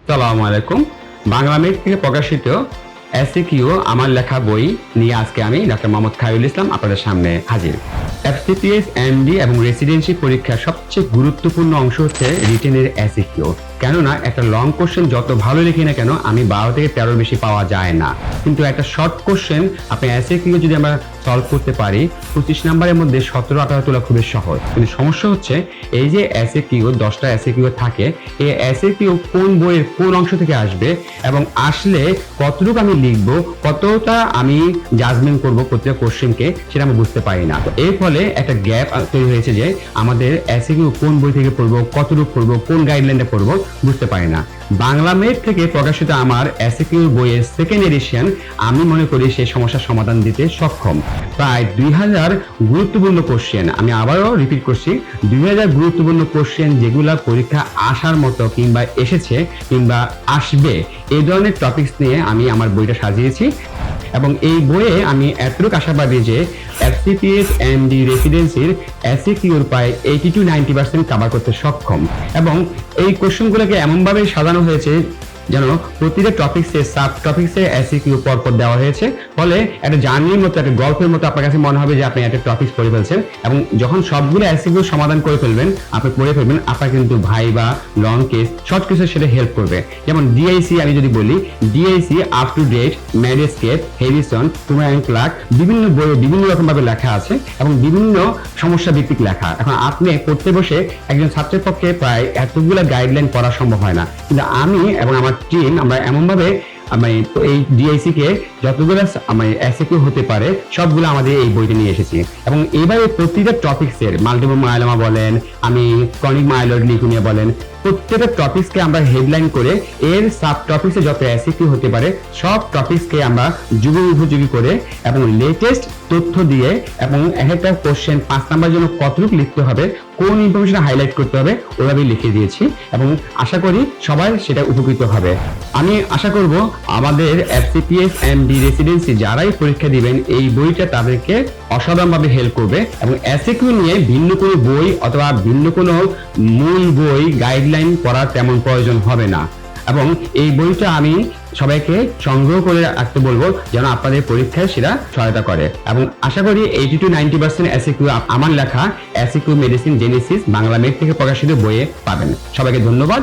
সালামু আলাইকুম। বাংলা মেট থেকে প্রকাশিত এসিকিউ আমার লেখা বই নিয়ে আজকে আমি ডক্টর মোহাম্মদ খায়রুল ইসলাম আপনাদের সামনে হাজির। এফসিপিএস, এমডি এবং রেসিডেন্সি পরীক্ষার সবচেয়ে গুরুত্বপূর্ণ অংশ হচ্ছে রিটেনের এসিকিউ। কেননা একটা লং কোশ্চেন যত ভালো লিখি না কেন, আমি 12 থেকে 13 বেশি পাওয়া যায় না, কিন্তু একটা শর্ট কোশ্চেন আপনি এসিকিউ যদি আমরা সলভ করতে পারি 25 নাম্বারের মধ্যে 17-18 তোলা খুবই সহজ। কিন্তু সমস্যা হচ্ছে এই যে এসিকিউ 10টা এসিকিউ থাকে, এই এসিকিউ কোন বইয়ের কোন অংশ থেকে আসবে এবং আসলে কতটুকু আমি লিখবো, কতটা আমি জাজমেন্ট করবো প্রত্যেকটা কোশ্চেনকে, সেটা আমি বুঝতে পারি না। তো এর ফলে একটা গ্যাপ তৈরি হয়েছে যে আমাদের এসিকিউ কোন বই থেকে পড়বো, কতটুকু পড়বো, কোন গাইডলাইনে পড়বো বুঝতে পারি না। বাংলা মেট থেকে প্রকাশিত আমার এসিকিউ বইয়ের সেকেন্ড এডিশন আমি মনে করি সেই সমস্যার সমাধান দিতে সক্ষম। প্রায় 2000 গুরুত্বপূর্ণ কোশ্চেন, আমি আবারও রিপিট করছি, 2000 গুরুত্বপূর্ণ কোশ্চেন যেগুলা পরীক্ষা আসার মতো কিংবা এসেছে কিংবা আসবে, এই ধরনের টপিকস নিয়ে আমি আমার বইটা সাজিয়েছি। এবং এই বইয়ে আমি এতটুকু আশাবাদী যে এফসিপিএস, এমডি, রেসিডেন্সির এসিকিউর প্রায় 80-90% কভার করতে সক্ষম। এবং এই কোশ্চেনগুলোকে এমনভাবে সাজানো হয়েছে যেন প্রতিটা টপিক্সে সাব টপিক্সে এসিকিউ পরপর দেওয়া হয়েছে, ফলে একটা জার্নির মতো, একটা গল্পের মতো আপনার কাছে মনে হবে যে আপনি একটা টপিক্স পড়ে ফেলছেন। এবং যখন সবগুলো এসিকিউ সমাধান করে ফেলবেন, আপনি পড়ে ফেলবেন, আপনার কিন্তু ভাইবা, লং কেস, শর্ট কেসে সেটা হেল্প করবে। যেমন ডিআইসি আমি যদি বলি, ডিআইসি আপ টু ডেট, ম্যাডেস্কেপ, হেরিসন, কুমার অ্যান্ড ক্লার্ক, বিভিন্ন বইয়ে বিভিন্ন রকম ভাবে লেখা আছে এবং বিভিন্ন সমস্যা ভিত্তিক লেখা। এখন আপনি পড়তে বসে একজন ছাত্রের পক্ষে প্রায় এতগুলো গাইডলাইন পড়া সম্ভব হয় না, কিন্তু আমি এবং আমার টিম আমরা এমনভাবে এই ডিআইসি কে যতগুলো এসিকিউ হতে পারে সবগুলো আমাদের এই বইতে নিয়ে এসেছি। এবং এইভাবে প্রতিটা টপিক্সের, মাল্টিপল মায়োলোমা বলেন, আমি ক্রনিক মাইলয়েড লিউকেমিয়া বলেন, প্রত্যেকটা টপিক্সকে আমরা হেডলাইন করে এর সাব টপিক্সে যত এসিকিউ হতে পারে সব টপিক্সকে আমরা যুগোপযোগী করে এবং লেটেস্ট তথ্য দিয়ে এবং একটা কোশ্চেন 5 নাম্বার জন্য কতটুকু লিখতে হবে, কোন ইনফরমেশন হাইলাইট করতে হবে, ওভাবে লিখে দিয়েছি এবং আশা করি সবাই সেটা উপকৃত হবে। আমি আশা করব আমাদের এফসিপিএস, এমডি, রেসিডেন্সি যারাই পরীক্ষা দিবেন এই বইটা তাদেরকে অসাধারণভাবে হেল্প করবে এবং এসিকিউ নিয়ে ভিন্ন কোনো বই অথবা ভিন্ন কোনো মূল বই গাইডলাইন পড়ার তেমন প্রয়োজন হবে না। এবং এই বইটা আমি সবাইকে সংগ্রহ করে রাখতে বলবো যেন আপনাদের পরীক্ষায় সেটা সহায়তা করে। এবং আশা করি 80-90% এসিকিউ আমার লেখা এসিকিউ মেডিসিন জেনেসিস বাংলা মেট থেকে প্রকাশিত বইয়ে পাবেন। সবাইকে ধন্যবাদ।